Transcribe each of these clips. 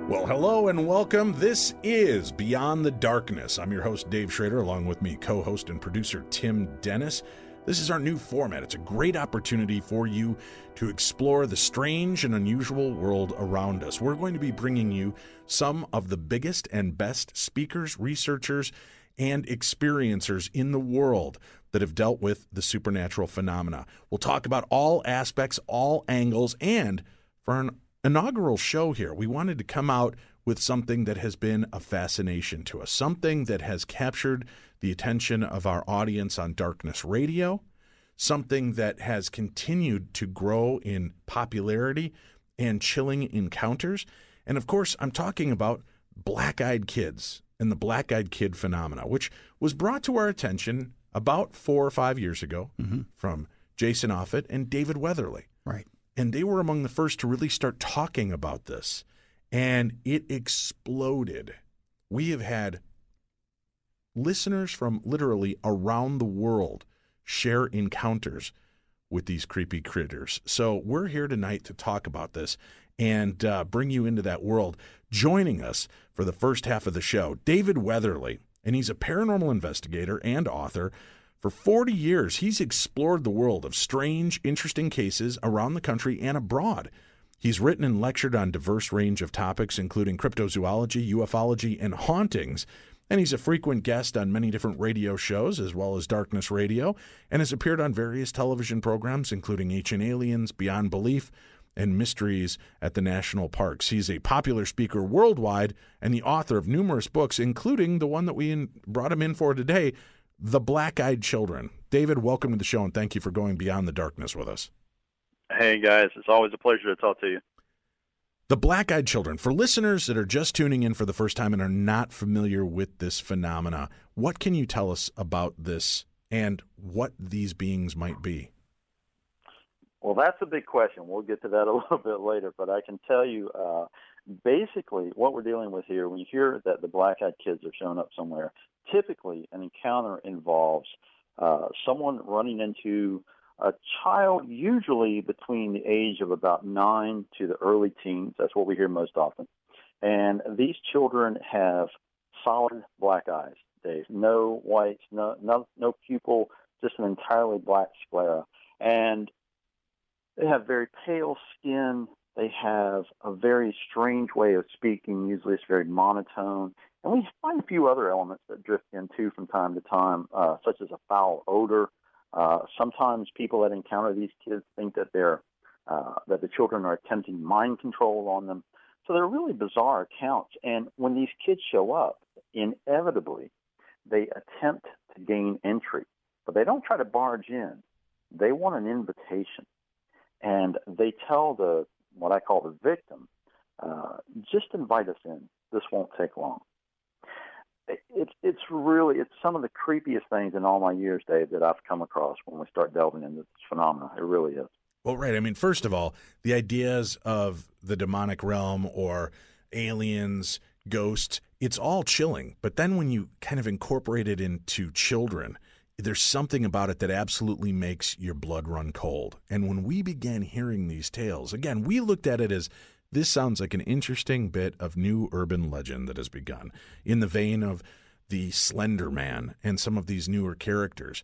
Well, hello and welcome. This is Beyond the Darkness. I'm your host, Dave Schrader, along with me, co-host and producer Tim Dennis. This is our new format. It's a great opportunity for you to explore the strange and unusual world around us. We're going to be bringing you some of the biggest and best speakers, researchers, and experiencers in the world that have dealt with the supernatural phenomena. We'll talk about all aspects, all angles, and for an inaugural show here, we wanted to come out with something that has been a fascination to us, something that has captured the attention of our audience on Darkness Radio, something that has continued to grow in popularity and chilling encounters. And of course, I'm talking about black-eyed kids and the black-eyed kid phenomena, which was brought to our attention about 4 or 5 years ago from Jason Offutt and David Weatherly. Right. And they were among the first to really start talking about this. And it exploded. We have had listeners from literally around the world share encounters with these creepy critters. So we're here tonight to talk about this and bring you into that world. Joining us for the first half of the show, David Weatherly, and he's a paranormal investigator and author. For 40 years, he's explored the world of strange, interesting cases around the country and abroad. He's written and lectured on a diverse range of topics, including cryptozoology, ufology, and hauntings. And he's a frequent guest on many different radio shows, as well as Darkness Radio, and has appeared on various television programs, including Ancient Aliens, Beyond Belief, and Mysteries at the National Parks. He's a popular speaker worldwide and the author of numerous books, including the one that we brought him in for today, The Black-Eyed Children. David, welcome to the show, and thank you for going Beyond the Darkness with us. Hey, guys. It's always a pleasure to talk to you. The Black-Eyed Children. For listeners that are just tuning in for the first time and are not familiar with this phenomena, what can you tell us about this and what these beings might be? Well, that's a big question. We'll get to that a little bit later, but I can tell you basically what we're dealing with here, when you hear that the black-eyed kids are showing up somewhere, typically an encounter involves someone running into a child, usually between the age of about 9 to the early teens. That's what we hear most often. And these children have solid black eyes, Dave. No whites, no pupil, just an entirely black sclera. And they have very pale skin. They have a very strange way of speaking. Usually it's very monotone. And we find a few other elements that drift in, too, from time to time, such as a foul odor. Sometimes people that encounter these kids think that that the children are attempting mind control on them. So they're really bizarre accounts. And when these kids show up, inevitably, they attempt to gain entry. But they don't try to barge in. They want an invitation. And they tell what I call the victim, just invite us in. This won't take long. It's some of the creepiest things in all my years, Dave, that I've come across when we start delving into this phenomena. It really is. Well, right. I mean, first of all, the ideas of the demonic realm or aliens, ghosts, it's all chilling. But then when you kind of incorporate it into children, there's something about it that absolutely makes your blood run cold. And when we began hearing these tales, again, we looked at it as this sounds like an interesting bit of new urban legend that has begun in the vein of the Slender Man and some of these newer characters.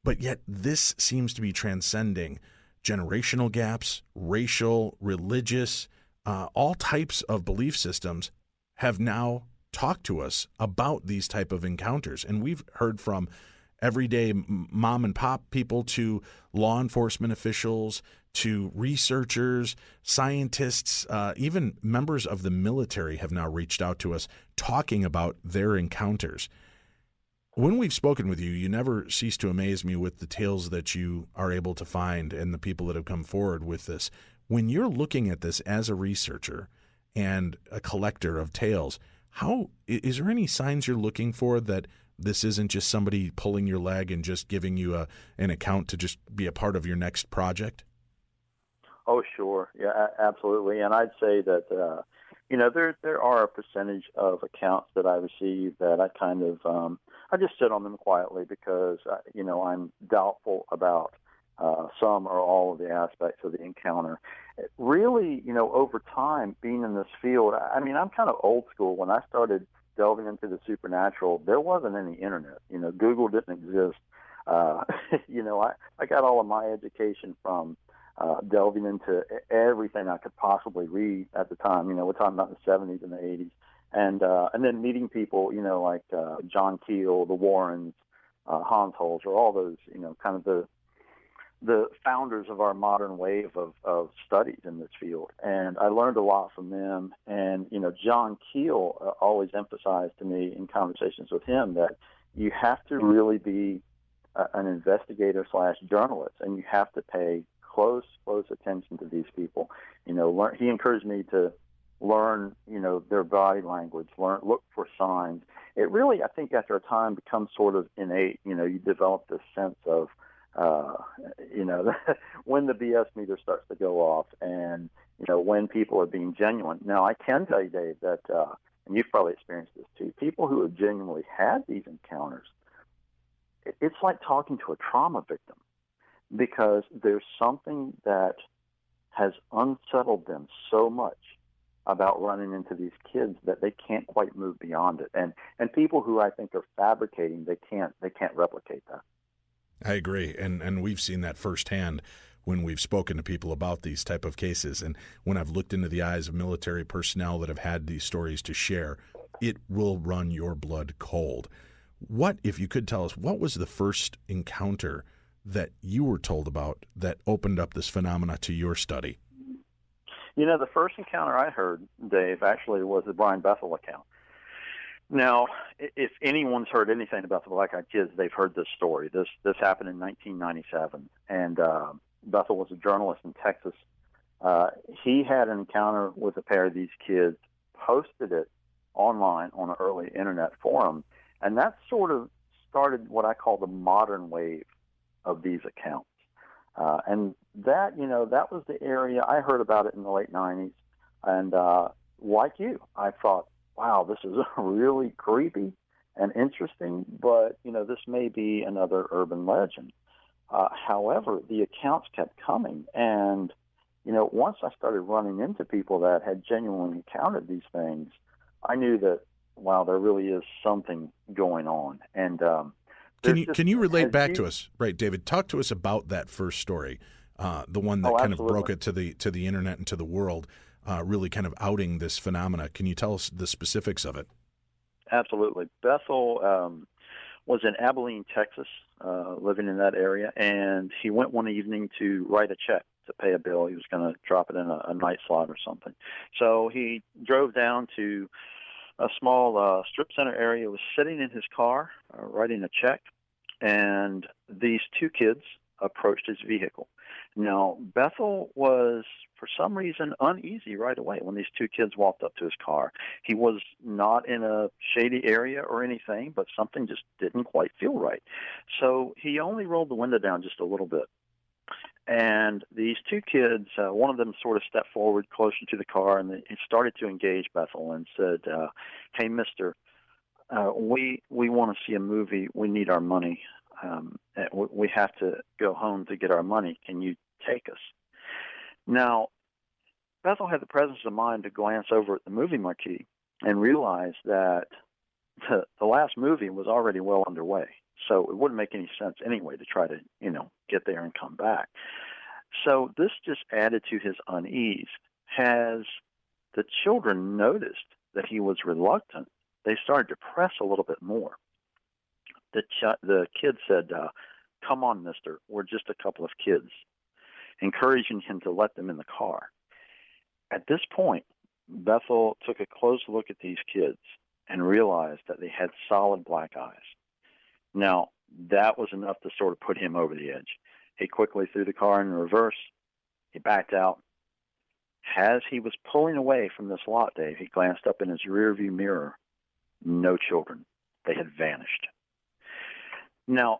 But yet this seems to be transcending generational gaps, racial, religious, all types of belief systems have now talked to us about these type of encounters. And we've heard from everyday mom and pop people to law enforcement officials to researchers, scientists, even members of the military have now reached out to us talking about their encounters. When we've spoken with you, you never cease to amaze me with the tales that you are able to find and the people that have come forward with this. When you're looking at this as a researcher and a collector of tales, how is there any signs you're looking for that this isn't just somebody pulling your leg and just giving you an account to just be a part of your next project? Oh, sure. Yeah, absolutely. And I'd say that, there are a percentage of accounts that I receive that I kind of, I just sit on them quietly because, I'm doubtful about some or all of the aspects of the encounter. Really, over time, being in this field, I mean, I'm kind of old school. When I started delving into the supernatural, there wasn't any internet. Google didn't exist. I got all of my education from delving into everything I could possibly read at the time. We're talking about the 70s and the 80s. And then meeting people, like John Keel, the Warrens, Hans Holzer, all those, kind of the founders of our modern wave of studies in this field. And I learned a lot from them. And, John Keel always emphasized to me in conversations with him that you have to really be an investigator / journalist, and you have to pay close attention to these people. He encouraged me to learn, their body language, look for signs. It really, I think, after a time becomes sort of innate. You develop this sense of, when the BS meter starts to go off and, when people are being genuine. Now, I can tell you, Dave, that, and you've probably experienced this too, people who have genuinely had these encounters, it's like talking to a trauma victim because there's something that has unsettled them so much about running into these kids that they can't quite move beyond it. And people who I think are fabricating, they can't replicate that. I agree, and we've seen that firsthand when we've spoken to people about these type of cases, and when I've looked into the eyes of military personnel that have had these stories to share, it will run your blood cold. What, if you could tell us, what was the first encounter that you were told about that opened up this phenomena to your study? The first encounter I heard, Dave, actually was the Brian Bethel account. Now, if anyone's heard anything about the Black Eyed Kids, they've heard this story. This happened in 1997, and Bethel was a journalist in Texas. He had an encounter with a pair of these kids, posted it online on an early internet forum, and that sort of started what I call the modern wave of these accounts. And that, that was the area I heard about it in the late 90s. And like you, I thought, wow, this is really creepy and interesting, but, this may be another urban legend. However, the accounts kept coming. And, once I started running into people that had genuinely encountered these things, I knew that, wow, there really is something going on. And can you relate back to us, right, David? Talk to us about that first story, the one that kind of broke it to the internet and to the world, really kind of outing this phenomena. Can you tell us the specifics of it? Absolutely. Bethel was in Abilene, Texas, living in that area, and he went one evening to write a check to pay a bill. He was going to drop it in a night slot or something. So he drove down to a small strip center area, was sitting in his car writing a check, and these two kids approached his vehicle. Now, Bethel was, for some reason, uneasy right away when these two kids walked up to his car. He was not in a shady area or anything, but something just didn't quite feel right. So he only rolled the window down just a little bit. And these two kids, one of them sort of stepped forward closer to the car, and he started to engage Bethel and said, hey, mister, we want to see a movie. We need our money. We have to go home to get our money. Can you take us? Now, Bethel had the presence of mind to glance over at the movie marquee and realize that the last movie was already well underway. So it wouldn't make any sense anyway to try to, get there and come back. So this just added to his unease. As the children noticed that he was reluctant, they started to press a little bit more. The kid said, come on, mister, we're just a couple of kids, encouraging him to let them in the car. At this point, Bethel took a close look at these kids and realized that they had solid black eyes. Now, that was enough to sort of put him over the edge. He quickly threw the car in reverse. He backed out, As he was pulling away from this lot, Dave, he glanced up in his rearview mirror. No children. They had vanished. Now,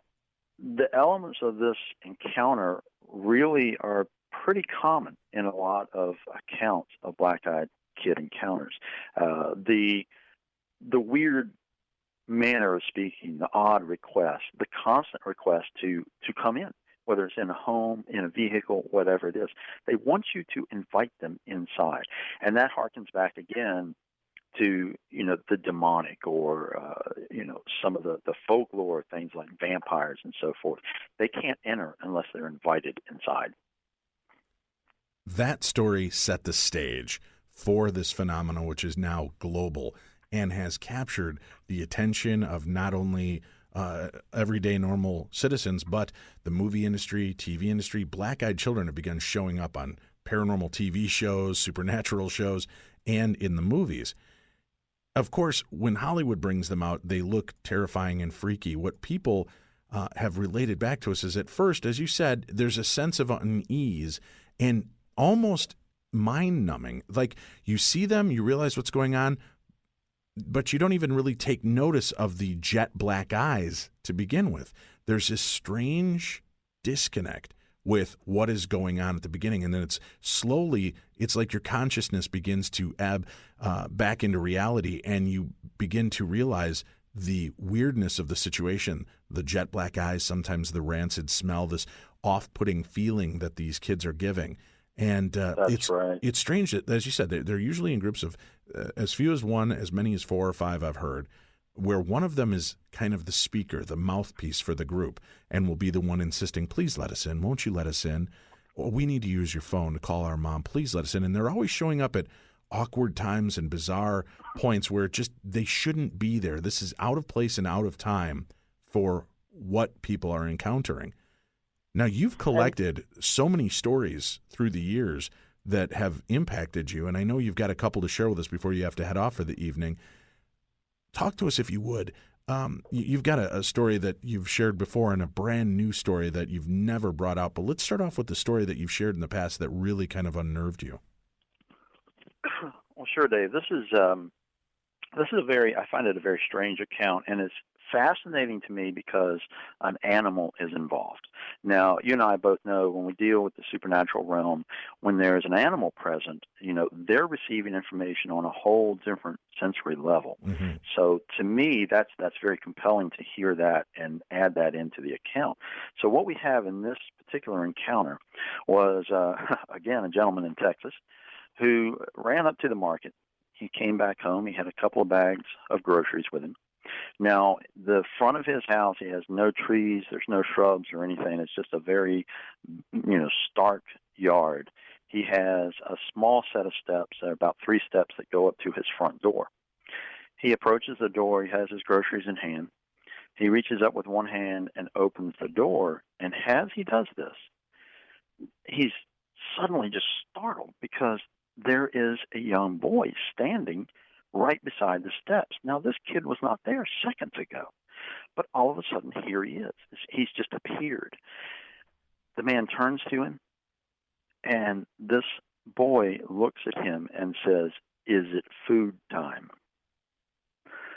the elements of this encounter really are pretty common in a lot of accounts of black-eyed kid encounters. The weird manner of speaking, the odd request, the constant request to come in, whether it's in a home, in a vehicle, whatever it is. They want you to invite them inside. And that harkens back again to, the demonic or, some of the folklore, things like vampires and so forth. They can't enter unless they're invited inside. That story set the stage for this phenomenon, which is now global and has captured the attention of not only everyday normal citizens, but the movie industry, TV industry. Black-eyed children have begun showing up on paranormal TV shows, supernatural shows, and in the movies. Of course, when Hollywood brings them out, they look terrifying and freaky. What people have related back to us is, at first, as you said, there's a sense of unease and almost mind-numbing. Like, you see them, you realize what's going on, but you don't even really take notice of the jet black eyes to begin with. There's this strange disconnect with what is going on at the beginning, and then it's like your consciousness begins to ebb back into reality, and you begin to realize the weirdness of the situation, the jet black eyes, sometimes the rancid smell, this off-putting feeling that these kids are giving. And it's strange that, as you said, they're usually in groups of as few as one, as many as 4 or 5 I've heard, where one of them is kind of the speaker, the mouthpiece for the group, and will be the one insisting, please let us in, won't you let us in? Or we need to use your phone to call our mom, please let us in. And they're always showing up at awkward times and bizarre points where they shouldn't be there. This is out of place and out of time for what people are encountering. Now, you've collected so many stories through the years that have impacted you, and I know you've got a couple to share with us before you have to head off for the evening. Talk to us, if you would. You've got a story that you've shared before and a brand new story that you've never brought out, but let's start off with the story that you've shared in the past that really kind of unnerved you. Well, sure, Dave. This is I find it a very strange account, and it's fascinating to me because an animal is involved. Now, you and I both know when we deal with the supernatural realm, when there's an animal present, they're receiving information on a whole different sensory level. Mm-hmm. So to me, that's very compelling to hear that and add that into the account. So what we have in this particular encounter was, again, a gentleman in Texas who ran up to the market. He came back home. He had a couple of bags of groceries with him. Now, the front of his house, he has no trees, there's no shrubs or anything. It's just a very, stark yard. He has a small set of steps, about 3 steps that go up to his front door. He approaches the door. He has his groceries in hand. He reaches up with one hand and opens the door. And as he does this, he's suddenly just startled because there is a young boy standing right beside the steps. Now, this kid was not there seconds ago, but all of a sudden, here he is. He's just appeared. The man turns to him, and this boy looks at him and says, "Is it food time?"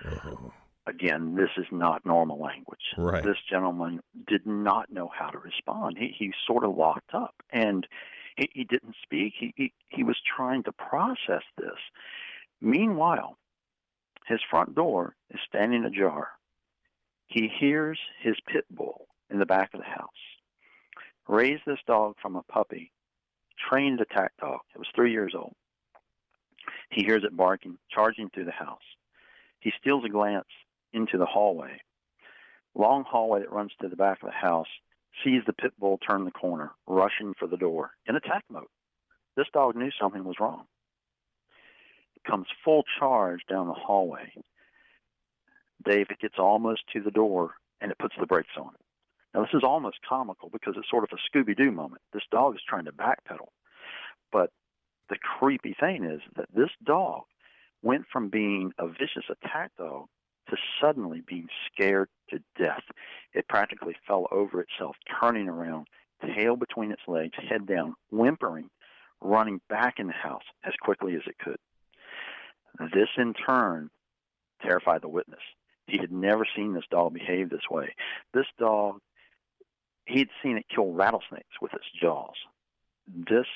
Oh. Again, this is not normal language. Right. This gentleman did not know how to respond. He sort of locked up, and he didn't speak. He was trying to process this. Meanwhile, his front door is standing ajar. He hears his pit bull in the back of the house. Raised this dog from a puppy, trained attack dog. It was 3 years old. He hears it barking, charging through the house. He steals a glance into the hallway. Long hallway that runs to the back of the house, sees the pit bull turn the corner, rushing for the door in attack mode. This dog knew something was wrong. Comes full charge down the hallway. Dave, it gets almost to the door, and it puts the brakes on. Now, this is almost comical because it's sort of a Scooby-Doo moment. This dog is trying to backpedal. But the creepy thing is that this dog went from being a vicious attack dog to suddenly being scared to death. It practically fell over itself, turning around, tail between its legs, head down, whimpering, running back in the house as quickly as it could. This, in turn, terrified the witness. He had never seen this dog behave this way. This dog, he'd seen it kill rattlesnakes with its jaws. This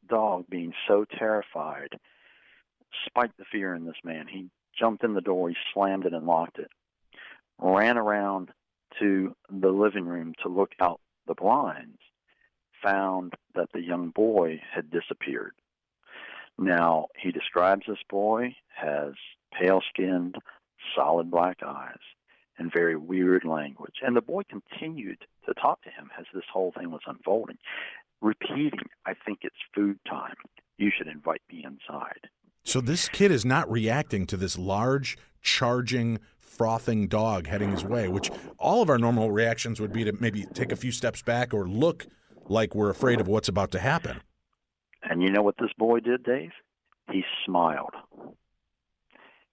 dog, being so terrified, spiked the fear in this man. He jumped in the door, he slammed it and locked it, ran around to the living room to look out the blinds, found that the young boy had disappeared. Now, he describes this boy as pale-skinned, solid black eyes, and very weird language. And the boy continued to talk to him as this whole thing was unfolding, repeating, "I think it's food time. You should invite me inside." So this kid is not reacting to this large, charging, frothing dog heading his way, which all of our normal reactions would be to maybe take a few steps back or look like we're afraid of what's about to happen. And you know what this boy did, Dave? He smiled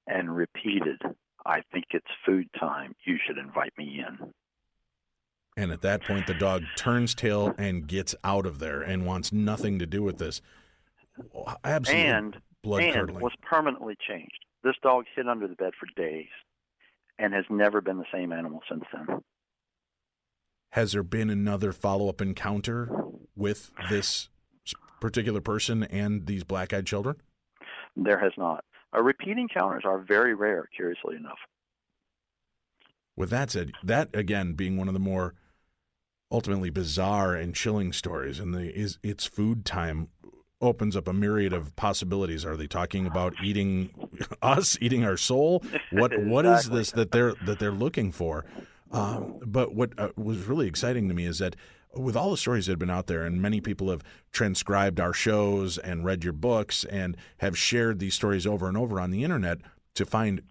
and repeated, "I think it's food time. You should invite me in." And at that point, the dog turns tail and gets out of there and wants nothing to do with this. Absolutely blood-curdling. And was permanently changed. This dog hid under the bed for days and has never been the same animal since then. Has there been another follow-up encounter with this particular person and these black-eyed children? There has not. Repeat encounters are very rare, curiously enough. With that said, that, again, being one of the more ultimately bizarre and chilling stories, and it's food time opens up a myriad of possibilities. Are they talking about eating us, eating our soul? What Exactly. is this that they're looking for? But what was really exciting to me is that with all the stories that have been out there, and many people have transcribed our shows and read your books and have shared these stories over and over on the internet, to find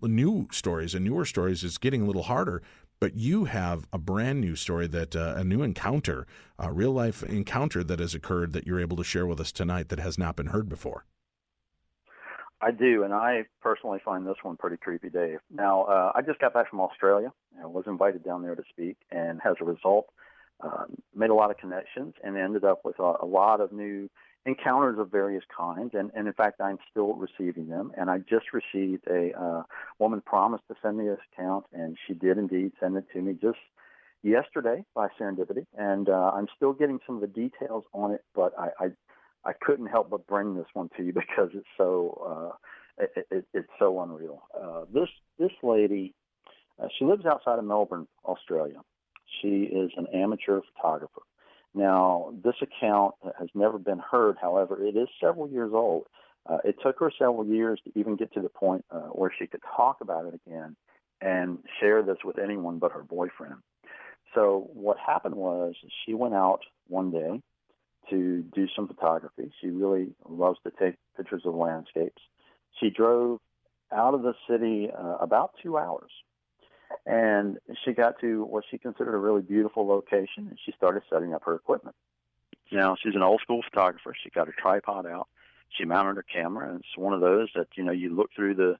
new stories and newer stories is getting a little harder. But you have a brand new story, that a new encounter, a real life encounter that has occurred that you're able to share with us tonight that has not been heard before. I do, and I personally find this one pretty creepy, Dave. Now, I just got back from Australia. I was invited down there to speak, and as a result, made a lot of connections and ended up with a lot of new encounters of various kinds. And in fact, I'm still receiving them. And I just received a woman promised to send me this account, and she did indeed send it to me just yesterday by serendipity. And I'm still getting some of the details on it, but I couldn't help but bring this one to you because it's so it's so unreal. This lady, she lives outside of Melbourne, Australia. She is an amateur photographer. Now, this account has never been heard. However, it is several years old. It took her several years to even get to the point where she could talk about it again and share this with anyone but her boyfriend. So what happened was she went out one day to do some photography. She really loves to take pictures of landscapes. She drove out of the city about 2 hours. And she got to what she considered a really beautiful location, and she started setting up her equipment. Now, she's an old-school photographer. She got her tripod out. She mounted her camera, and it's one of those that, you look through the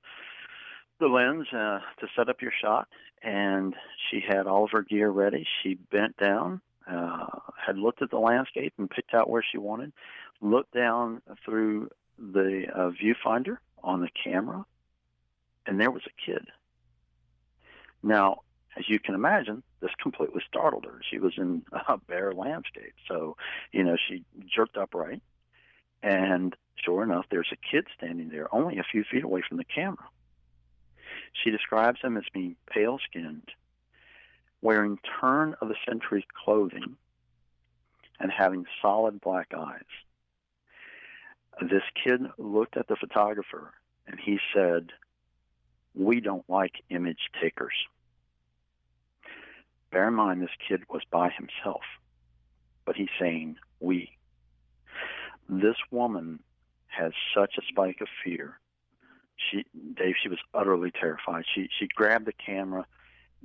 lens to set up your shot, and she had all of her gear ready. She bent down, had looked at the landscape and picked out where she wanted, looked down through the viewfinder on the camera, and there was a kid. Now, as you can imagine, this completely startled her. She was in a bare landscape. So, she jerked upright, and sure enough, there's a kid standing there only a few feet away from the camera. She describes him as being pale-skinned, wearing turn-of-the-century clothing, and having solid black eyes. This kid looked at the photographer, and he said, "We don't like image takers." Bear in mind, this kid was by himself, but he's saying we. This woman has such a spike of fear. Dave, she was utterly terrified. She grabbed the camera,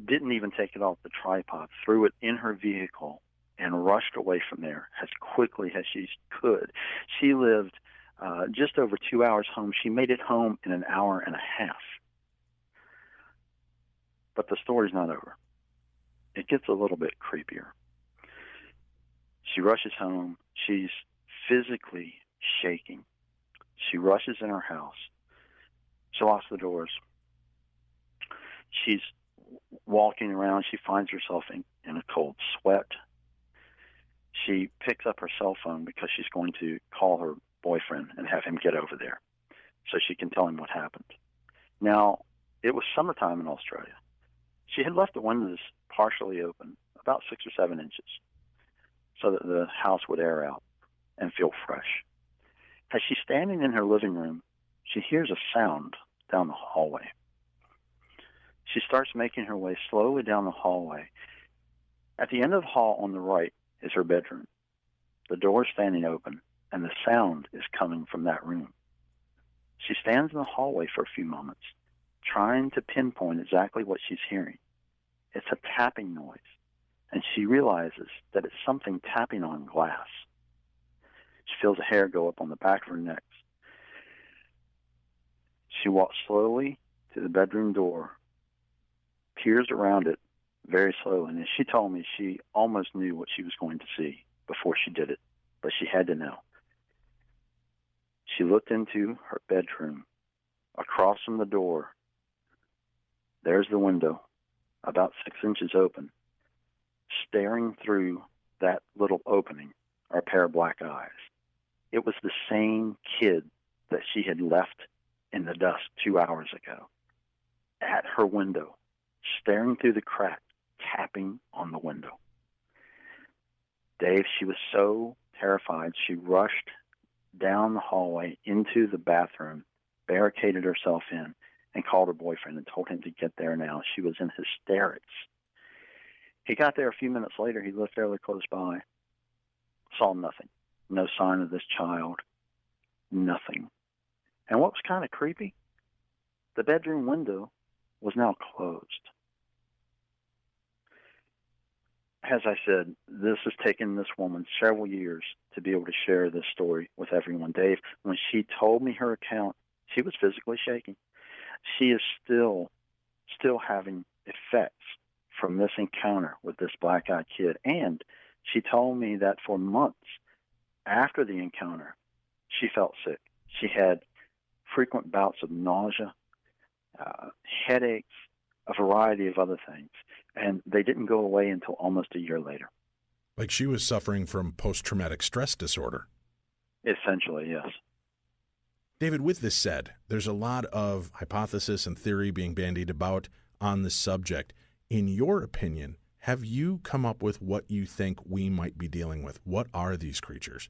didn't even take it off the tripod, threw it in her vehicle, and rushed away from there as quickly as she could. She lived just over 2 hours home. She made it home in an hour and a half. But the story's not over. It gets a little bit creepier. She rushes home. She's physically shaking. She rushes in her house. She locks the doors. She's walking around. She finds herself in a cold sweat. She picks up her cell phone because she's going to call her boyfriend and have him get over there so she can tell him what happened. Now, it was summertime in Australia. She had left the windows partially open, about 6 or 7 inches, so that the house would air out and feel fresh. As she's standing in her living room, she hears a sound down the hallway. She starts making her way slowly down the hallway. At the end of the hall on the right is her bedroom. The door is standing open, and the sound is coming from that room. She stands in the hallway for a few moments, trying to pinpoint exactly what she's hearing. It's a tapping noise, and she realizes that it's something tapping on glass. She feels a hair go up on the back of her neck. She walks slowly to the bedroom door, peers around it very slowly, and as she told me, she almost knew what she was going to see before she did it, but she had to know. She looked into her bedroom. Across from the door, there's the window, about 6 inches open. Staring through that little opening are a pair of black eyes. It was the same kid that she had left in the dust 2 hours ago, at her window, staring through the crack, tapping on the window. Dave, she was so terrified, she rushed down the hallway into the bathroom, barricaded herself in, and called her boyfriend and told him to get there now. She was in hysterics. He got there a few minutes later. He lived fairly close by. Saw nothing. No sign of this child. Nothing. And what was kind of creepy, the bedroom window was now closed. As I said, this has taken this woman several years to be able to share this story with everyone. Dave, when she told me her account, she was physically shaking. She is still having effects from this encounter with this black-eyed kid. And she told me that for months after the encounter, she felt sick. She had frequent bouts of nausea, headaches, a variety of other things. And they didn't go away until almost a year later. Like she was suffering from post-traumatic stress disorder. Essentially, yes. David, with this said, there's a lot of hypothesis and theory being bandied about on this subject. In your opinion, have you come up with what you think we might be dealing with? What are these creatures?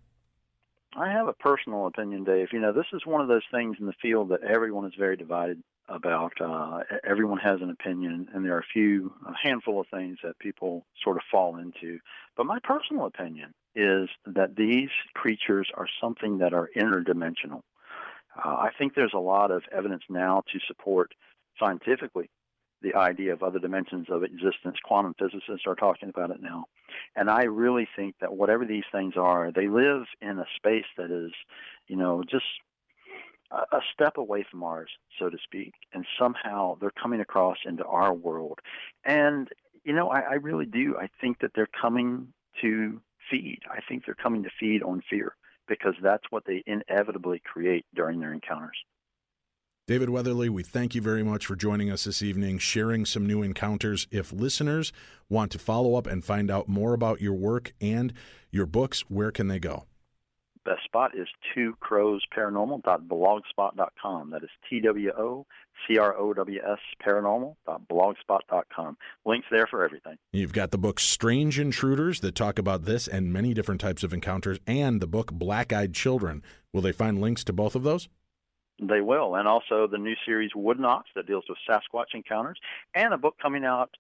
I have a personal opinion, Dave. You know, this is one of those things in the field that everyone is very divided about. Everyone has an opinion, and there are a handful of things that people sort of fall into. But my personal opinion is that these creatures are something that are interdimensional. I think there's a lot of evidence now to support scientifically the idea of other dimensions of existence. Quantum physicists are talking about it now. And I really think that whatever these things are, they live in a space that is, just a step away from ours, so to speak. And somehow they're coming across into our world. And, I really do. I think that they're coming to feed. I think they're coming to feed on fear, because that's what they inevitably create during their encounters. David Weatherly, we thank you very much for joining us this evening, sharing some new encounters. If listeners want to follow up and find out more about your work and your books, where can they go? Best spot is twocrowsparanormal.blogspot.com. That is TWOCROWS paranormal.blogspot.com. Links there for everything. You've got the book Strange Intruders that talk about this and many different types of encounters, and the book Black-Eyed Children. Will they find links to both of those? They will, and also the new series Wood Knocks that deals with Sasquatch encounters, and a book coming out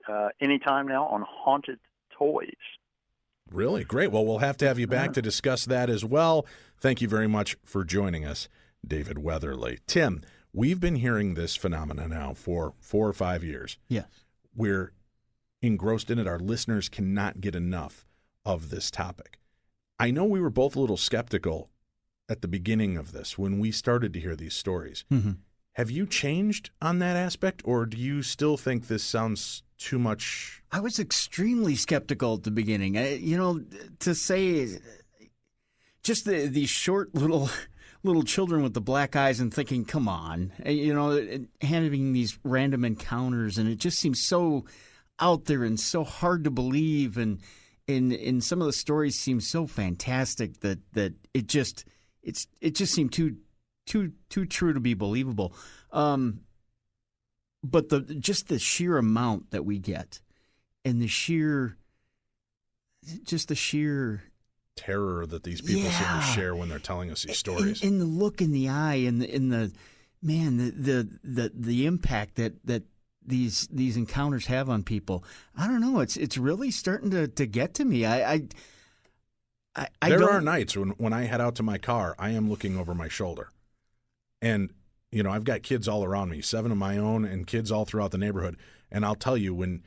anytime now on haunted toys. Really? Great. Well, we'll have to have you back to discuss that as well. Thank you very much for joining us, David Weatherly. Tim, we've been hearing this phenomena now for 4 or 5 years. Yes. We're engrossed in it. Our listeners cannot get enough of this topic. I know we were both a little skeptical at the beginning of this when we started to hear these stories. Mm-hmm. Have you changed on that aspect, or do you still think this sounds too much? I was extremely skeptical at the beginning. To just these short little children with the black eyes and thinking, come on, having these random encounters, and it just seems so out there and so hard to believe, and some of the stories seem so fantastic that it just seemed too true to be believable. But the sheer amount that we get, and the sheer terror that these people seem to share when they're telling us these stories, and the look in the eye, and the impact that these encounters have on people. I don't know. It's really starting to get to me. There are nights when I head out to my car, I am looking over my shoulder, and I've got kids all around me, 7 of my own, and kids all throughout the neighborhood. And I'll tell you, when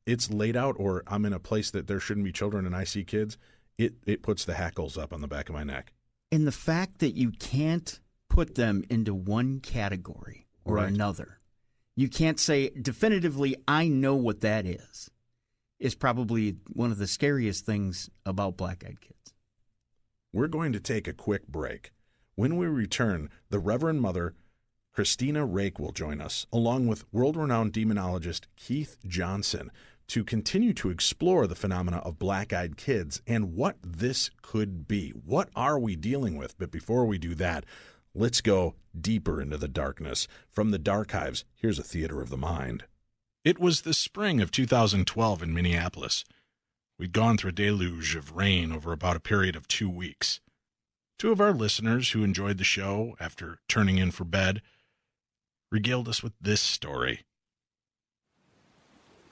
it's laid out or I'm in a place that there shouldn't be children and I see kids, it puts the hackles up on the back of my neck. And the fact that you can't put them into one category or another, you can't say definitively, I know what that is probably one of the scariest things about black-eyed kids. We're going to take a quick break. When we return, the Reverend Mother Christina Rake will join us, along with world-renowned demonologist Keith Johnson, to continue to explore the phenomena of black-eyed kids and what this could be. What are we dealing with? But before we do that, let's go deeper into the darkness. From the Darchives, here's a theater of the mind. It was the spring of 2012 in Minneapolis. We'd gone through a deluge of rain over about a period of 2 weeks. 2 of our listeners who enjoyed the show after turning in for bed regaled us with this story.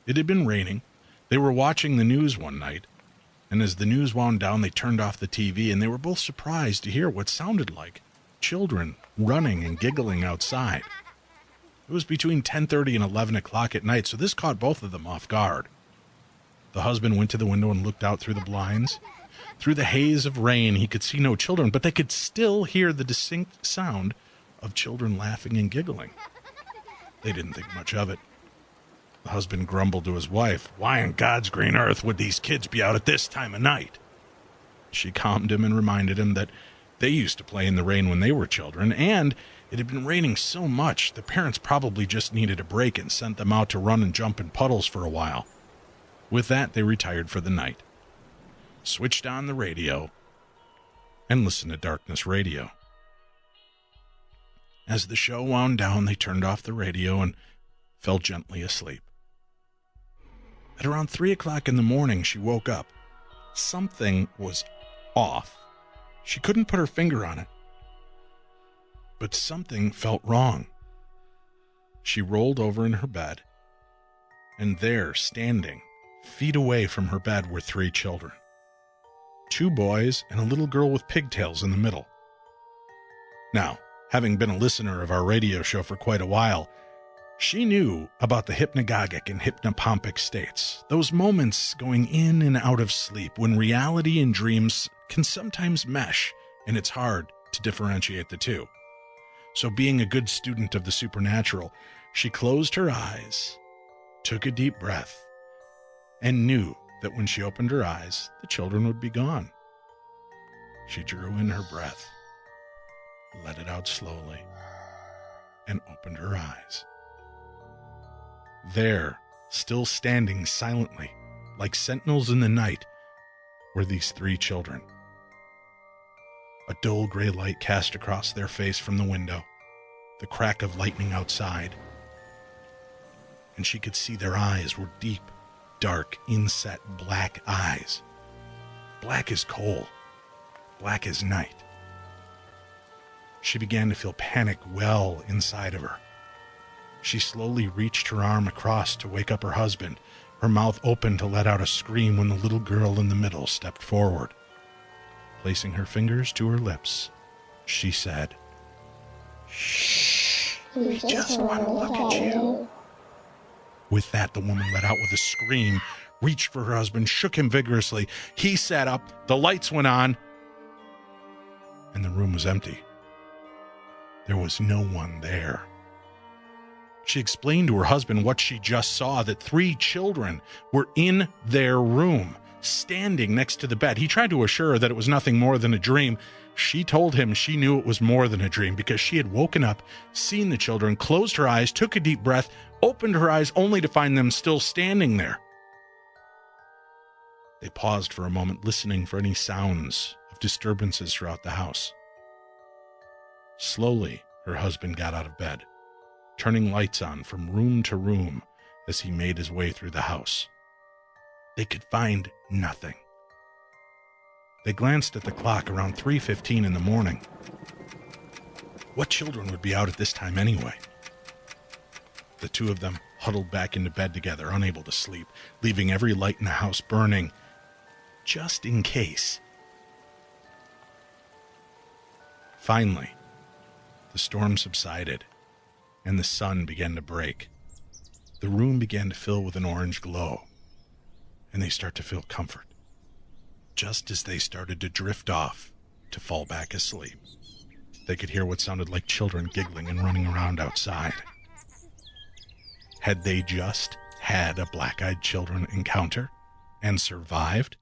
It had been raining. They were watching the news one night, and as the news wound down, they turned off the TV, and they were both surprised to hear what sounded like children running and giggling outside. It was between 10:30 and 11 o'clock at night, so this caught both of them off guard. The husband went to the window and looked out through the blinds. Through the haze of rain, he could see no children, but they could still hear the distinct sound of children laughing and giggling. They didn't think much of it. The husband grumbled to his wife, "Why in God's green earth would these kids be out at this time of night?" She calmed him and reminded him that they used to play in the rain when they were children, and it had been raining so much the parents probably just needed a break and sent them out to run and jump in puddles for a while. With that, they retired for the night, switched on the radio, and listened to Darkness Radio. As the show wound down, they turned off the radio and fell gently asleep. At around 3 o'clock in the morning, she woke up. Something was off. She couldn't put her finger on it, but something felt wrong. She rolled over in her bed, and there, standing feet away from her bed, were 3 children. 2 boys and a little girl with pigtails in the middle. Now, having been a listener of our radio show for quite a while, she knew about the hypnagogic and hypnopompic states, those moments going in and out of sleep when reality and dreams can sometimes mesh, and it's hard to differentiate the two. So being a good student of the supernatural, she closed her eyes, took a deep breath, and knew that when she opened her eyes, the children would be gone. She drew in her breath, let it out slowly, and opened her eyes. There, still standing silently, like sentinels in the night, were these 3 children. A dull gray light cast across their face from the window, the crack of lightning outside, and she could see their eyes were deep, dark, inset black eyes. Black as coal, black as night. She began to feel panic well inside of her. She slowly reached her arm across to wake up her husband, her mouth open to let out a scream when the little girl in the middle stepped forward. Placing her fingers to her lips, she said, "Shh, we just want to look at you." With that, the woman let out with a scream, reached for her husband, shook him vigorously. He sat up, the lights went on, and the room was empty. There was no one there. She explained to her husband what she just saw, that 3 children were in their room, standing next to the bed. He tried to assure her that it was nothing more than a dream. She told him she knew it was more than a dream because she had woken up, seen the children, closed her eyes, took a deep breath, opened her eyes only to find them still standing there. They paused for a moment, listening for any sounds of disturbances throughout the house. Slowly, her husband got out of bed, turning lights on from room to room as he made his way through the house. They could find nothing. They glanced at the clock around 3:15 in the morning. What children would be out at this time anyway? The two of them huddled back into bed together, unable to sleep, leaving every light in the house burning, just in case. Finally, the storm subsided, and the sun began to break. The room began to fill with an orange glow, and they start to feel comfort, just as they started to drift off to fall back asleep. They could hear what sounded like children giggling and running around outside. Had they just had a black-eyed children encounter and survived?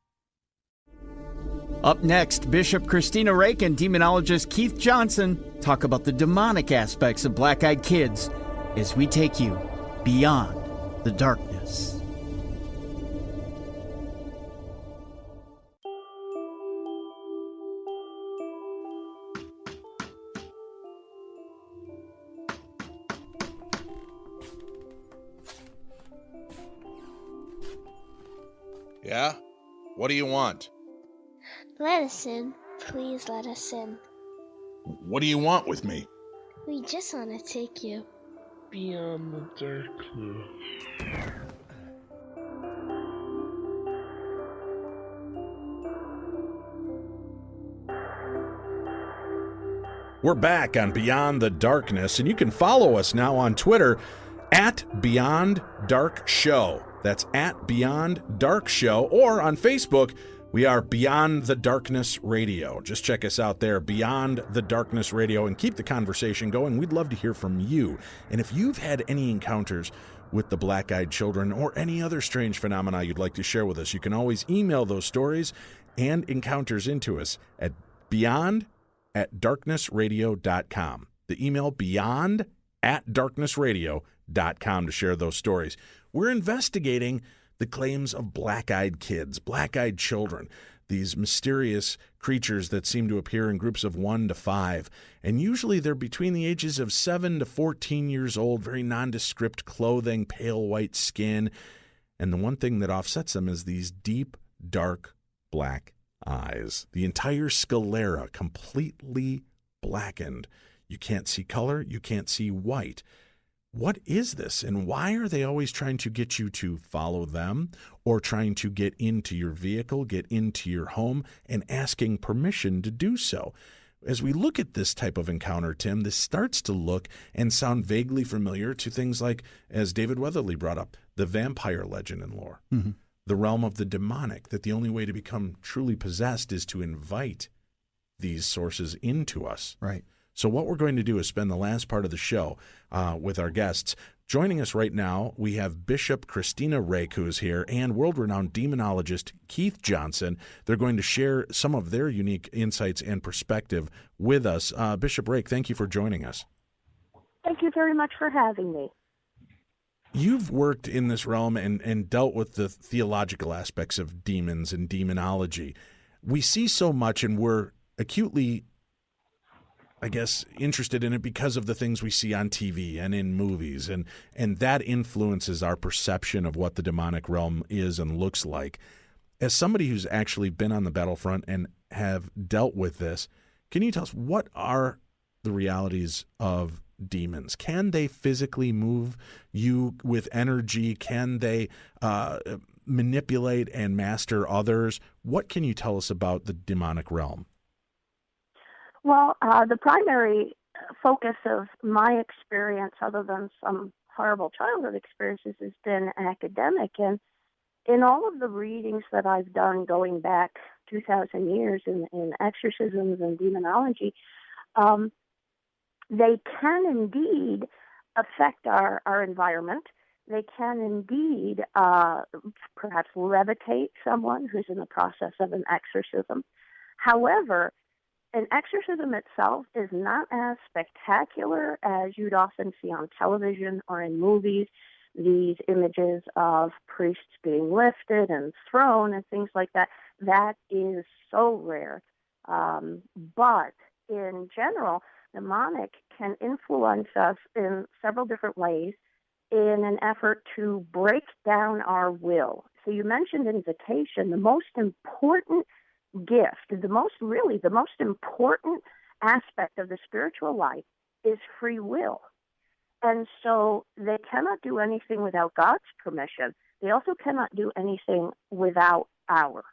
Up next, Bishop Christina Rake and demonologist Keith Johnson talk about the demonic aspects of black-eyed kids as we take you beyond the darkness. Yeah? What do you want? Let us in. Please let us in. What do you want with me? We just want to take you beyond the darkness. We're back on Beyond the Darkness, and you can follow us now on Twitter at Beyond Dark Show. That's at Beyond Dark Show, or on Facebook, we are Beyond the Darkness Radio. Just check us out there, Beyond the Darkness Radio, and keep the conversation going. We'd love to hear from you. And if you've had any encounters with the black-eyed children or any other strange phenomena you'd like to share with us, you can always email those stories and encounters into us at beyond@darknessradio.com. The email beyond@darknessradio.com to share those stories. We're investigating the claims of black-eyed kids, black-eyed children, these mysterious creatures that seem to appear in groups of 1 to 5. And usually they're between the ages of 7 to 14 years old, very nondescript clothing, pale white skin. And the one thing that offsets them is these deep, dark, black eyes. The entire sclera completely blackened. You can't see color. You can't see white. What is this, and why are they always trying to get you to follow them or trying to get into your vehicle, get into your home, and asking permission to do so? As we look at this type of encounter, Tim, this starts to look and sound vaguely familiar to things like, as David Weatherly brought up, the vampire legend and lore, the realm of the demonic, that the only way to become truly possessed is to invite these sources into us. Right. So what we're going to do is spend the last part of the show with our guests. Joining us right now, we have Bishop Christina Rake, who is here, and world-renowned demonologist Keith Johnson. They're going to share some of their unique insights and perspective with us. Bishop Rake, thank you for joining us. Thank you very much for having me. You've worked in this realm and dealt with the theological aspects of demons and demonology. We see so much, and we're acutely, I guess, interested in it because of the things we see on TV and in movies, and that influences our perception of what the demonic realm is and looks like. As somebody who's actually been on the battlefront and have dealt with this, can you tell us what are the realities of demons? Can they physically move you with energy? Can they manipulate and master others? What can you tell us about the demonic realm? Well, the primary focus of my experience, other than some horrible childhood experiences, has been academic. And in all of the readings that I've done going back 2,000 years in exorcisms and demonology, they can indeed affect our environment. They can indeed perhaps levitate someone who's in the process of an exorcism. However, an exorcism itself is not as spectacular as you'd often see on television or in movies. These images of priests being lifted and thrown and things like that, that is so rare. But in general, demonic can influence us in several different ways in an effort to break down our will. So you mentioned invitation. The most important gift, the most important aspect of the spiritual life is free will. And so they cannot do anything without God's permission. They also cannot do anything without ours.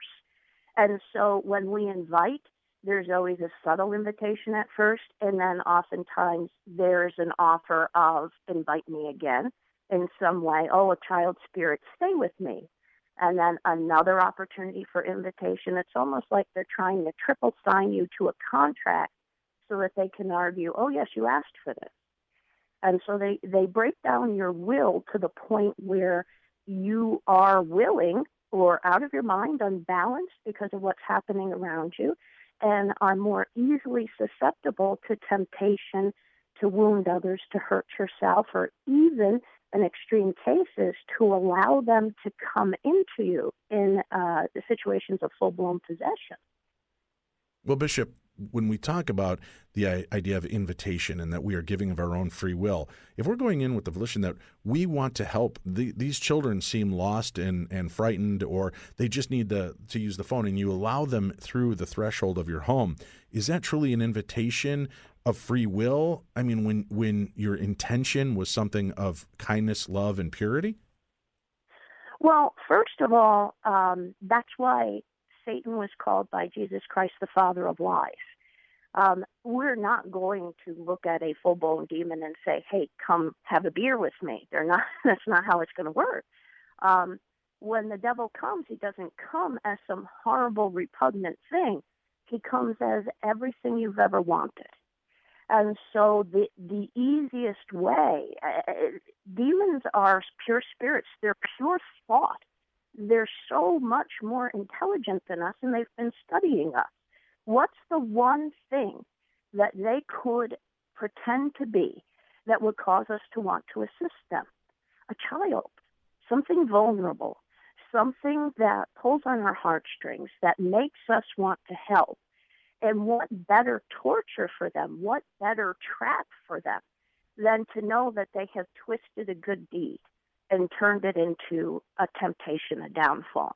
And so when we invite, there's always a subtle invitation at first, and then oftentimes there's an offer of invite me again in some way. Oh, a child spirit, stay with me. And then another opportunity for invitation. It's almost like they're trying to triple sign you to a contract so that they can argue, oh, yes, you asked for this. And so they break down your will to the point where you are willing or out of your mind, unbalanced because of what's happening around you, and are more easily susceptible to temptation to wound others, to hurt yourself, or even in extreme cases, to allow them to come into you in the situations of full-blown possession. Well, Bishop, when we talk about the idea of invitation and that we are giving of our own free will, if we're going in with the volition that we want to help, these children seem lost and frightened, or they just need to use the phone, and you allow them through the threshold of your home, is that truly an invitation of free will? I mean, when your intention was something of kindness, love, and purity? Well, first of all, that's why Satan was called by Jesus Christ the father of lies. We're not going to look at a full-blown demon and say, hey, come have a beer with me. That's not how it's going to work. When the devil comes, he doesn't come as some horrible, repugnant thing. He comes as everything you've ever wanted. And so the easiest way, demons are pure spirits. They're pure thought. They're so much more intelligent than us, and they've been studying us. What's the one thing that they could pretend to be that would cause us to want to assist them? A child, something vulnerable, something that pulls on our heartstrings, that makes us want to help. And what better torture for them, what better trap for them than to know that they have twisted a good deed and turned it into a temptation, a downfall.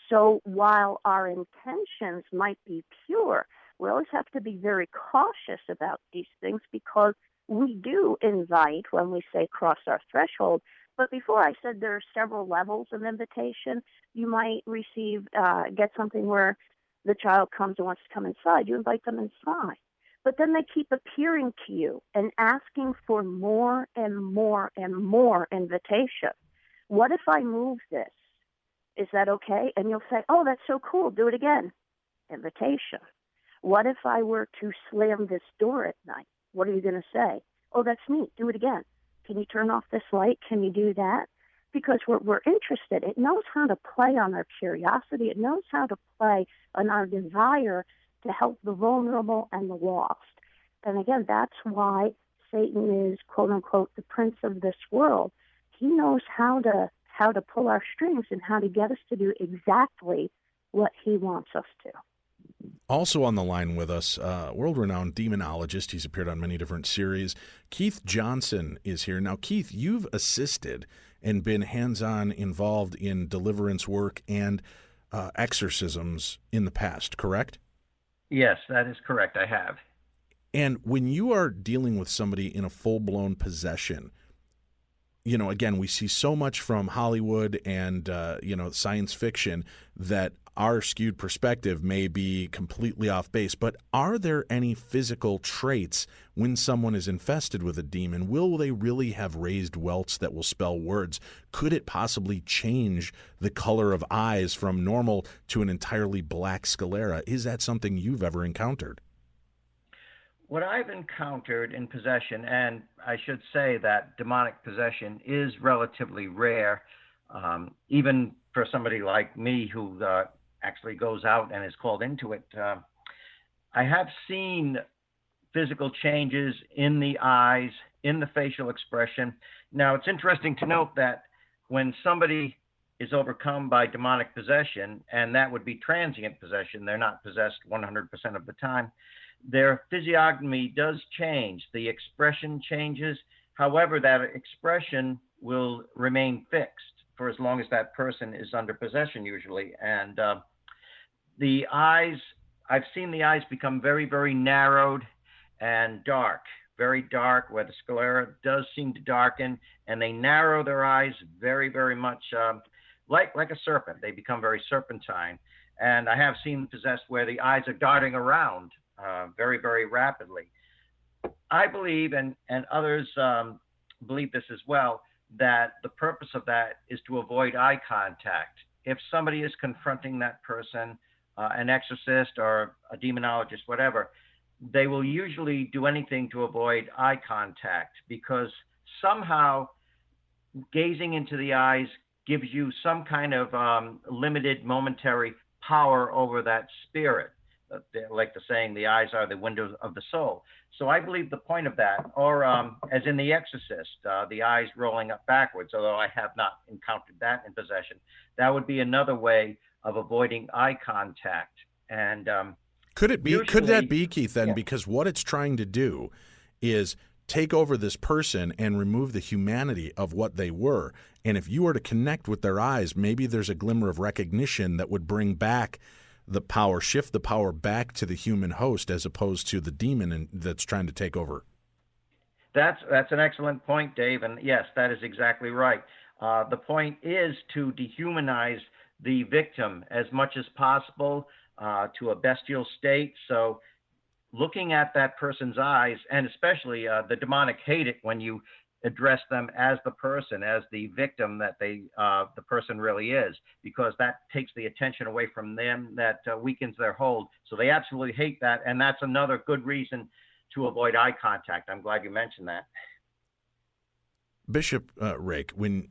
So while our intentions might be pure, we always have to be very cautious about these things, because we do invite when we say cross our threshold. But before I said there are several levels of invitation. You might get something where the child comes and wants to come inside. You invite them inside. But then they keep appearing to you and asking for more and more and more invitation. What if I move this? Is that okay? And you'll say, oh, that's so cool. Do it again. Invitation. What if I were to slam this door at night? What are you going to say? Oh, that's neat. Do it again. Can you turn off this light? Can you do that? Because we're interested. It knows how to play on our curiosity. It knows how to play on our desire to help the vulnerable and the lost. And again, that's why Satan is, quote unquote, the prince of this world. He knows how to pull our strings and how to get us to do exactly what he wants us to. Also on the line with us, world-renowned demonologist. He's appeared on many different series. Keith Johnson is here. Now, Keith, you've assisted and been hands-on involved in deliverance work and exorcisms in the past, correct? Yes, that is correct. I have. And when you are dealing with somebody in a full-blown possession, you know, again, we see so much from Hollywood and, science fiction that our skewed perspective may be completely off base. But are there any physical traits when someone is infested with a demon? Will they really have raised welts that will spell words? Could it possibly change the color of eyes from normal to an entirely black sclera? Is that something you've ever encountered? What I've encountered in possession, and I should say that demonic possession is relatively rare, even for somebody like me who actually goes out and is called into it. I have seen physical changes in the eyes, in the facial expression. Now, it's interesting to note that when somebody is overcome by demonic possession, and that would be transient possession, they're not possessed 100% of the time, their physiognomy does change. The expression changes. However, that expression will remain fixed for as long as that person is under possession usually. And the eyes, I've seen the eyes become very, very narrowed and dark, very dark, where the sclera does seem to darken, and they narrow their eyes very, very much like a serpent. They become very serpentine. And I have seen possessed where the eyes are darting around very, very rapidly. I believe, and others believe this as well, that the purpose of that is to avoid eye contact. If somebody is confronting that person, an exorcist or a demonologist, whatever, they will usually do anything to avoid eye contact, because somehow gazing into the eyes gives you some kind of limited momentary power over that spirit. Like the saying, the eyes are the windows of the soul. So I believe the point of that, or as in The Exorcist, the eyes rolling up backwards, although I have not encountered that in possession, that would be another way of avoiding eye contact. And could it be? Usually, could that be, Keith? Then, yeah. Because what it's trying to do is take over this person and remove the humanity of what they were. And if you were to connect with their eyes, maybe there's a glimmer of recognition that would bring back the power, shift the power back to the human host as opposed to the demon that's trying to take over. That's an excellent point, Dave. And yes, that is exactly right. The point is to dehumanize the victim as much as possible to a bestial state. So looking at that person's eyes, and especially the demonic hate it when you address them as the person, as the victim that the person really is, because that takes the attention away from them, that weakens their hold. So they absolutely hate that, and that's another good reason to avoid eye contact. I'm glad you mentioned that. Bishop Rake, when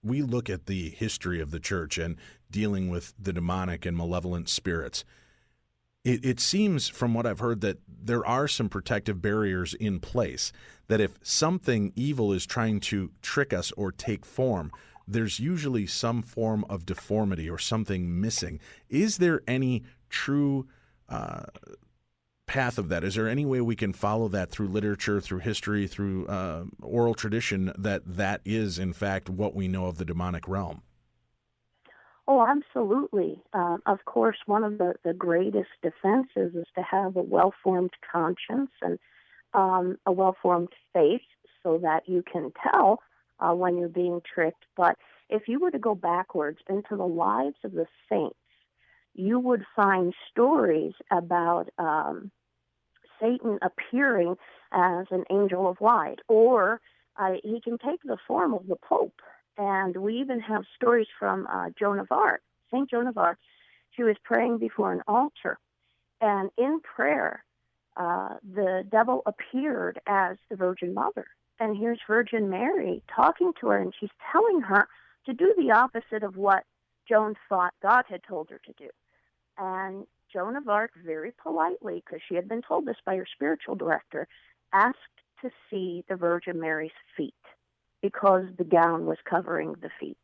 we look at the history of the church and dealing with the demonic and malevolent spirits, it seems from what I've heard that there are some protective barriers in place, that if something evil is trying to trick us or take form, there's usually some form of deformity or something missing. Is there any true path of that? Is there any way we can follow that through literature, through history, through oral tradition, that is, in fact, what we know of the demonic realm? Oh, absolutely. Of course, one of the greatest defenses is to have a well-formed conscience and a well-formed faith so that you can tell when you're being tricked. But if you were to go backwards into the lives of the saints, you would find stories about Satan appearing as an angel of light, or he can take the form of the Pope. And we even have stories from Joan of Arc, St. Joan of Arc. She was praying before an altar, and in prayer, the devil appeared as the Virgin Mother. And here's Virgin Mary talking to her, and she's telling her to do the opposite of what Joan thought God had told her to do. And Joan of Arc, very politely, because she had been told this by her spiritual director, asked to see the Virgin Mary's feet, because the gown was covering the feet.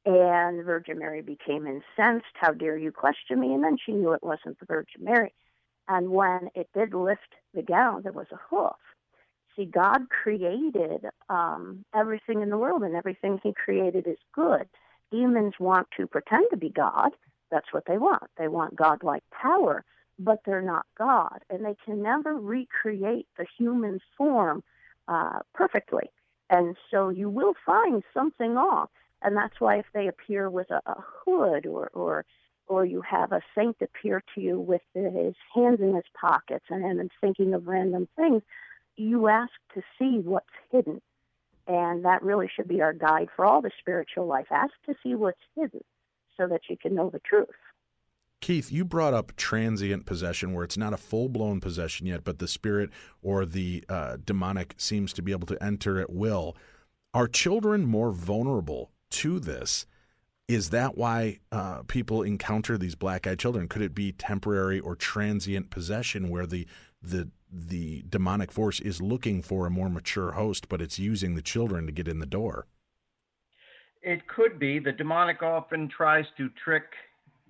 And Virgin Mary became incensed. How dare you question me? And then she knew it wasn't the Virgin Mary. And when it did lift the gown, there was a hoof. See, God created everything in the world, and everything he created is good. Demons want to pretend to be God. That's what they want. They want godlike power, but they're not God. And they can never recreate the human form perfectly. And so you will find something off. And that's why if they appear with a hood or you have a saint appear to you with his hands in his pockets and thinking of random things, you ask to see what's hidden. And that really should be our guide for all the spiritual life. Ask to see what's hidden so that you can know the truth. Keith, you brought up transient possession, where it's not a full-blown possession yet, but the spirit or the demonic seems to be able to enter at will. Are children more vulnerable to this? Is that why people encounter these black-eyed children? Could it be temporary or transient possession where the demonic force is looking for a more mature host, but it's using the children to get in the door? It could be. The demonic often tries to trick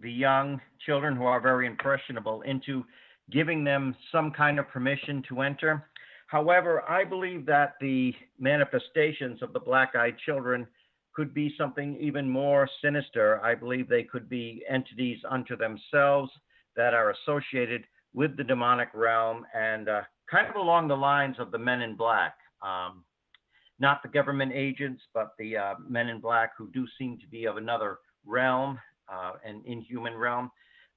the young children who are very impressionable into giving them some kind of permission to enter. However, I believe that the manifestations of the black-eyed children could be something even more sinister. I believe they could be entities unto themselves that are associated with the demonic realm and kind of along the lines of the Men in Black. Not the government agents, but the Men in Black, who do seem to be of another realm, an inhuman realm.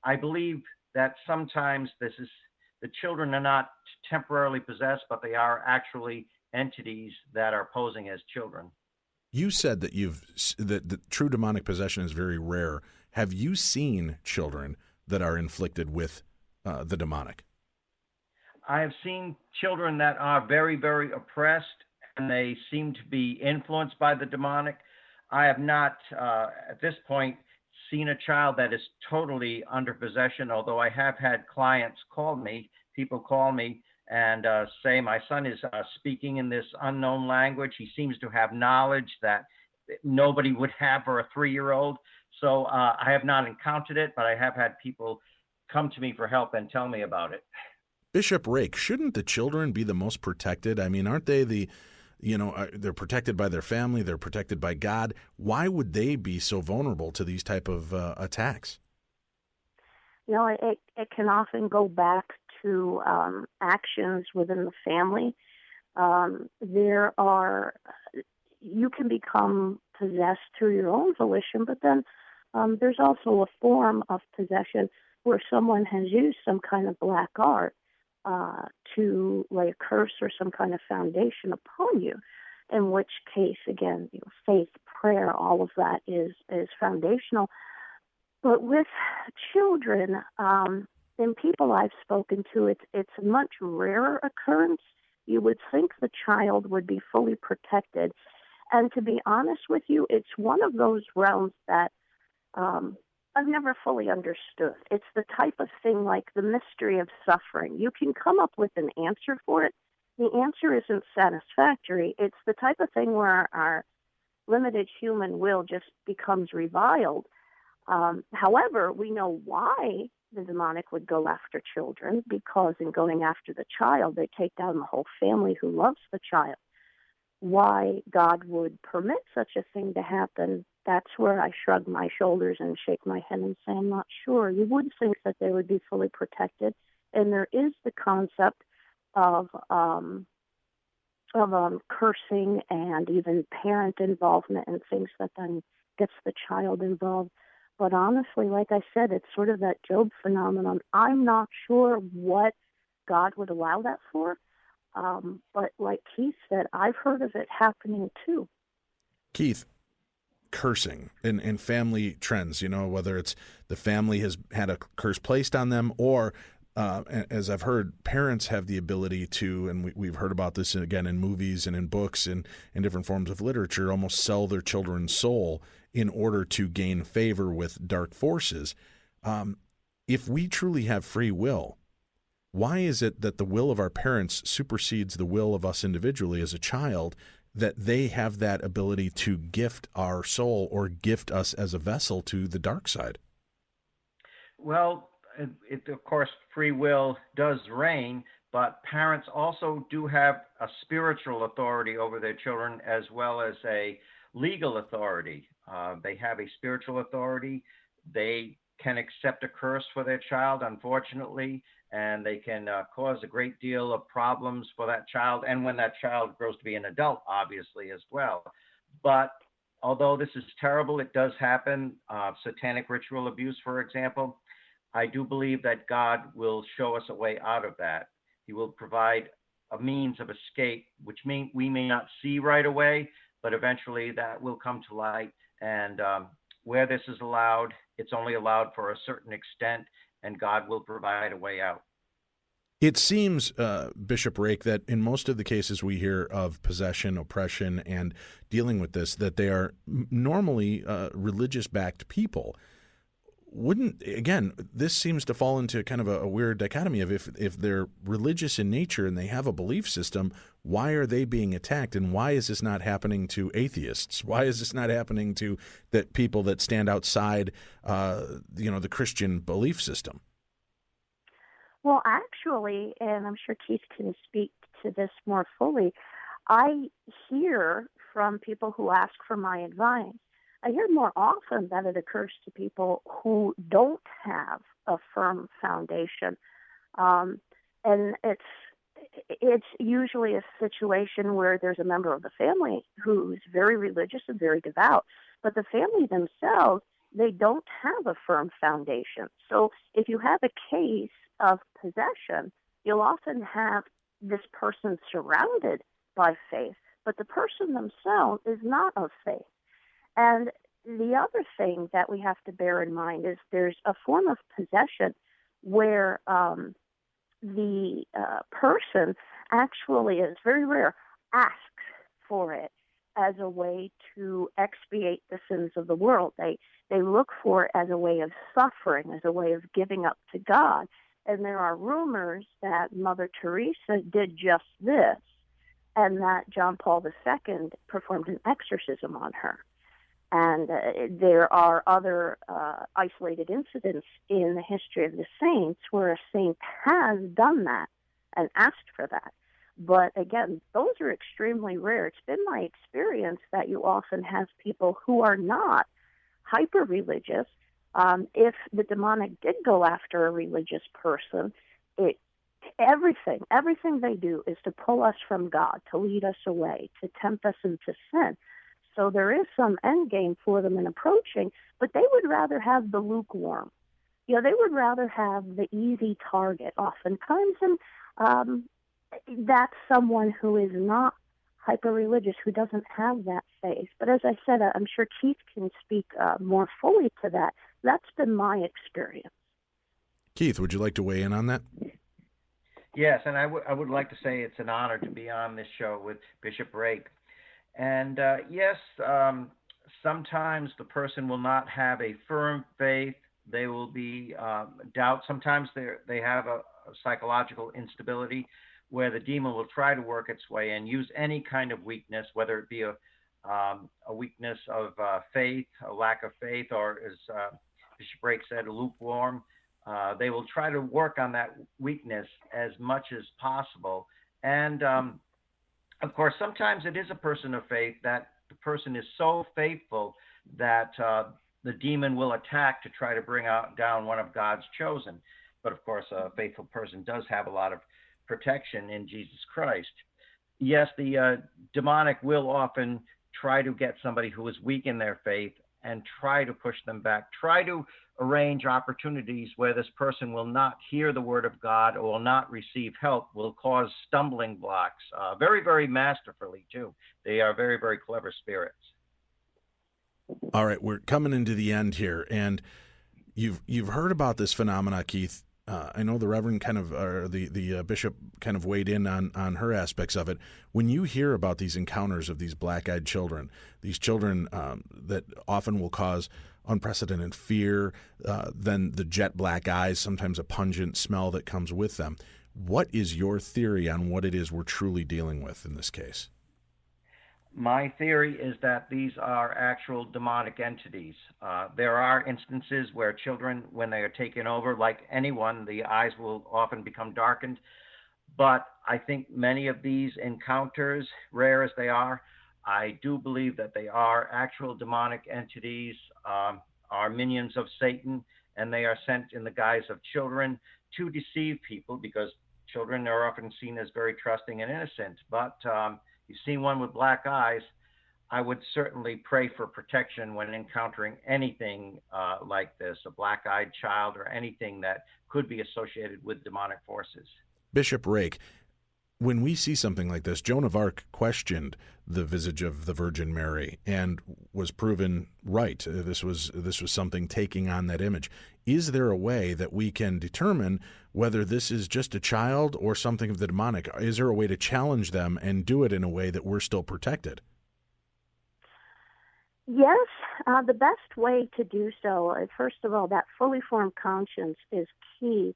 I believe that sometimes the children are not temporarily possessed, but they are actually entities that are posing as children. You said that that true demonic possession is very rare. Have you seen children that are inflicted with the demonic? I have seen children that are very, very oppressed, and they seem to be influenced by the demonic. I have not, at this point, seen a child that is totally under possession, although I have had clients people call me and say, my son is speaking in this unknown language. He seems to have knowledge that nobody would have for a 3-year-old. So I have not encountered it, but I have had people come to me for help and tell me about it. Bishop Rake, shouldn't the children be the most protected? I mean, aren't they they're protected by their family, they're protected by God. Why would they be so vulnerable to these type of attacks? It can often go back to actions within the family. You can become possessed through your own volition, but then there's also a form of possession where someone has used some kind of black art to lay a curse or some kind of foundation upon you, in which case, again, faith, prayer, all of that is foundational. But with children, and people I've spoken to, it's a much rarer occurrence. You would think the child would be fully protected. And to be honest with you, it's one of those realms that I've never fully understood. It's the type of thing like the mystery of suffering. You can come up with an answer for it. The answer isn't satisfactory. It's the type of thing where our limited human will just becomes reviled. However, we know why the demonic would go after children, because in going after the child, they take down the whole family who loves the child. Why God would permit such a thing to happen, that's where I shrug my shoulders and shake my head and say, I'm not sure. You would think that they would be fully protected. And there is the concept of cursing and even parent involvement and things that then gets the child involved. But honestly, like I said, it's sort of that Job phenomenon. I'm not sure what God would allow that for. But like Keith said, I've heard of it happening too. Keith, cursing and family trends, whether it's the family has had a curse placed on them, or as I've heard, parents have the ability to, and we've heard about this again in movies and in books and in different forms of literature, almost sell their children's soul in order to gain favor with dark forces. If we truly have free will, why is it that the will of our parents supersedes the will of us individually as a child, that they have that ability to gift our soul or gift us as a vessel to the dark side? Well, of course, free will does reign, but parents also do have a spiritual authority over their children as well as a legal authority. They have a spiritual authority. They can accept a curse for their child, unfortunately, and they can cause a great deal of problems for that child, and when that child grows to be an adult, obviously, as well. But although this is terrible, it does happen. Satanic ritual abuse, for example. I do believe that God will show us a way out of that. He will provide a means of escape, which we may not see right away, but eventually that will come to light. And where this is allowed, It's only allowed for a certain extent, and God will provide a way out. It seems, Bishop Rake, that in most of the cases we hear of possession, oppression, and dealing with this, that they are normally religious-backed people. Again, this seems to fall into kind of a weird dichotomy of if they're religious in nature and they have a belief system, why are they being attacked, and why is this not happening to atheists? Why is this not happening to that people that stand outside, the Christian belief system? Well, actually, and I'm sure Keith can speak to this more fully, I hear from people who ask for my advice. I hear more often that it occurs to people who don't have a firm foundation. And it's usually a situation where there's a member of the family who's very religious and very devout, but the family themselves, they don't have a firm foundation. So if you have a case of possession, you'll often have this person surrounded by faith, but the person themselves is not of faith. And the other thing that we have to bear in mind is there's a form of possession where the person actually, is very rare, asks for it as a way to expiate the sins of the world. They look for it as a way of suffering, as a way of giving up to God. And there are rumors that Mother Teresa did just this, and that John Paul II performed an exorcism on her. And there are other isolated incidents in the history of the saints where a saint has done that and asked for that. But again, those are extremely rare. It's been my experience that you often have people who are not hyper-religious. If the demonic did go after a religious person, everything they do is to pull us from God, to lead us away, to tempt us into sin. So there is some end game for them in approaching, but they would rather have the lukewarm. They would rather have the easy target oftentimes, and that's someone who is not hyper-religious, who doesn't have that faith. But as I said, I'm sure Keith can speak more fully to that. That's been my experience. Keith, would you like to weigh in on that? Yes, and I would like to say it's an honor to be on this show with Bishop Rake. And yes, sometimes the person will not have a firm faith. They will be doubt. Sometimes they have a psychological instability where the demon will try to work its way and use any kind of weakness, whether it be a weakness of faith, a lack of faith, or as Bishop Rake said, lukewarm. They will try to work on that weakness as much as possible. And of course, sometimes it is a person of faith that the person is so faithful that the demon will attack to try to bring down one of God's chosen. But of course, a faithful person does have a lot of protection in Jesus Christ. Yes, the demonic will often try to get somebody who is weak in their faith and try to push them back, try to arrange opportunities where this person will not hear the word of God or will not receive help, will cause stumbling blocks, very, very masterfully too. They are very, very clever spirits. All right, we're coming into the end here, and you've heard about this phenomena, Keith. I know the Reverend kind of, or the Bishop kind of weighed in on her aspects of it. When you hear about these encounters of these black-eyed children, these children that often will cause unprecedented fear, then the jet black eyes, sometimes a pungent smell that comes with them, what is your theory on what it is we're truly dealing with in this case? My theory is that these are actual demonic entities. There are instances where children, when they are taken over, like anyone, the eyes will often become darkened. But I think many of these encounters, rare as they are, I do believe that they are actual demonic entities, are minions of Satan, and they are sent in the guise of children to deceive people, because children are often seen as very trusting and innocent. But you've seen one with black eyes, I would certainly pray for protection when encountering anything like this, a black-eyed child or anything that could be associated with demonic forces. Bishop Rake, when we see something like this, Joan of Arc questioned the visage of the Virgin Mary and was proven right. This was something taking on that image. Is there a way that we can determine whether this is just a child or something of the demonic? Is there a way to challenge them and do it in a way that we're still protected? Yes, the best way to do so, first of all, that fully formed conscience is key.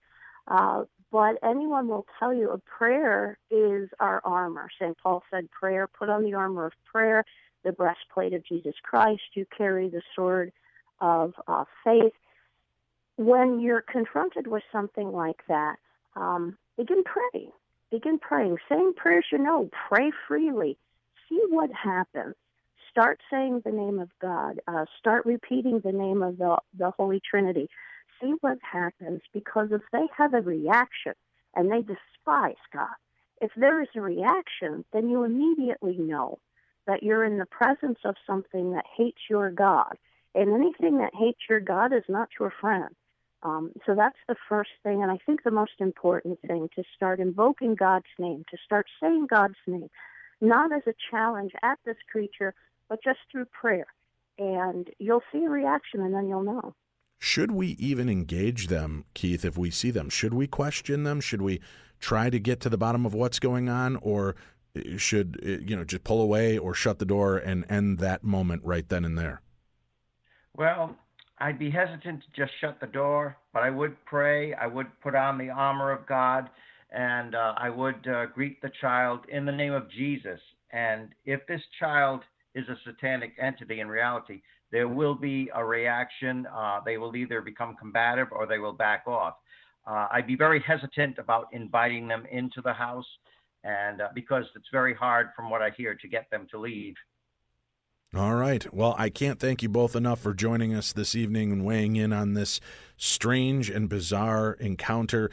But anyone will tell you a prayer is our armor. St. Paul said prayer, put on the armor of prayer, the breastplate of Jesus Christ. You carry the sword of faith. When you're confronted with something like that, begin praying. Begin praying. Saying prayers you know. Pray freely. See what happens. Start saying the name of God. Start repeating the name of the Holy Trinity. See what happens, because if they have a reaction and they despise God, if there is a reaction, then you immediately know that you're in the presence of something that hates your God. And anything that hates your God is not your friend. So that's the first thing, and I think the most important thing, to start invoking God's name, to start saying God's name, not as a challenge at this creature, but just through prayer. And you'll see a reaction, and then you'll know. Should we even engage them, Keith, if we see them? Should we question them? Should we try to get to the bottom of what's going on? Or should, just pull away or shut the door and end that moment right then and there? Well, I'd be hesitant to just shut the door, but I would pray. I would put on the armor of God, and I would greet the child in the name of Jesus. And if this child is a satanic entity in reality, there will be a reaction. They will either become combative or they will back off. I'd be very hesitant about inviting them into the house, and because it's very hard, from what I hear, to get them to leave. All right. Well, I can't thank you both enough for joining us this evening and weighing in on this strange and bizarre encounter.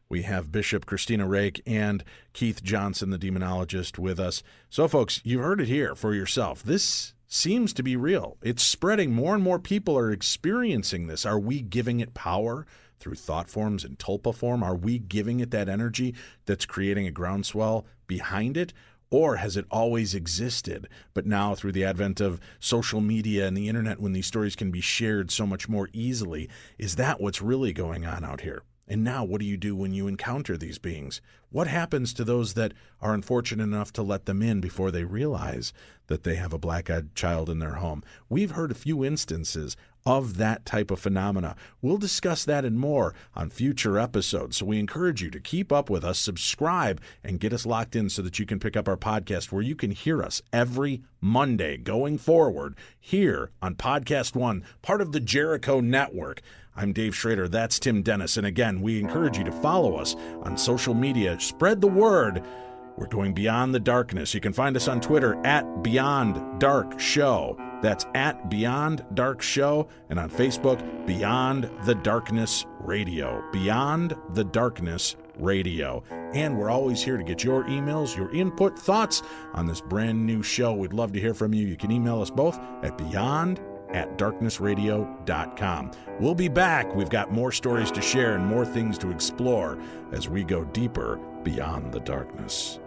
We have Bishop Christina Rake and Keith Johnson, the demonologist, with us. So, folks, you heard it here for yourself. This seems to be real. It's spreading. More and more people are experiencing this. Are we giving it power through thought forms and tulpa form? Are we giving it that energy that's creating a groundswell behind it? Or has it always existed, but now through the advent of social media and the internet, when these stories can be shared so much more easily, is that what's really going on out here? And now what do you do when you encounter these beings? What happens to those that are unfortunate enough to let them in before they realize that they have a black-eyed child in their home? We've heard a few instances of that type of phenomena. We'll discuss that and more on future episodes. So we encourage you to keep up with us, subscribe, and get us locked in so that you can pick up our podcast, where you can hear us every Monday going forward here on Podcast One, part of the Jericho Network. I'm Dave Schrader. That's Tim Dennis. And again, we encourage you to follow us on social media. Spread the word. We're going beyond the darkness. You can find us on Twitter at Beyond Dark Show. That's at Beyond Dark Show. And on Facebook, Beyond the Darkness Radio. Beyond the Darkness Radio. And we're always here to get your emails, your input, thoughts on this brand new show. We'd love to hear from you. You can email us both at beyond@darknessradio.com. We'll be back. We've got more stories to share and more things to explore as we go deeper beyond the darkness.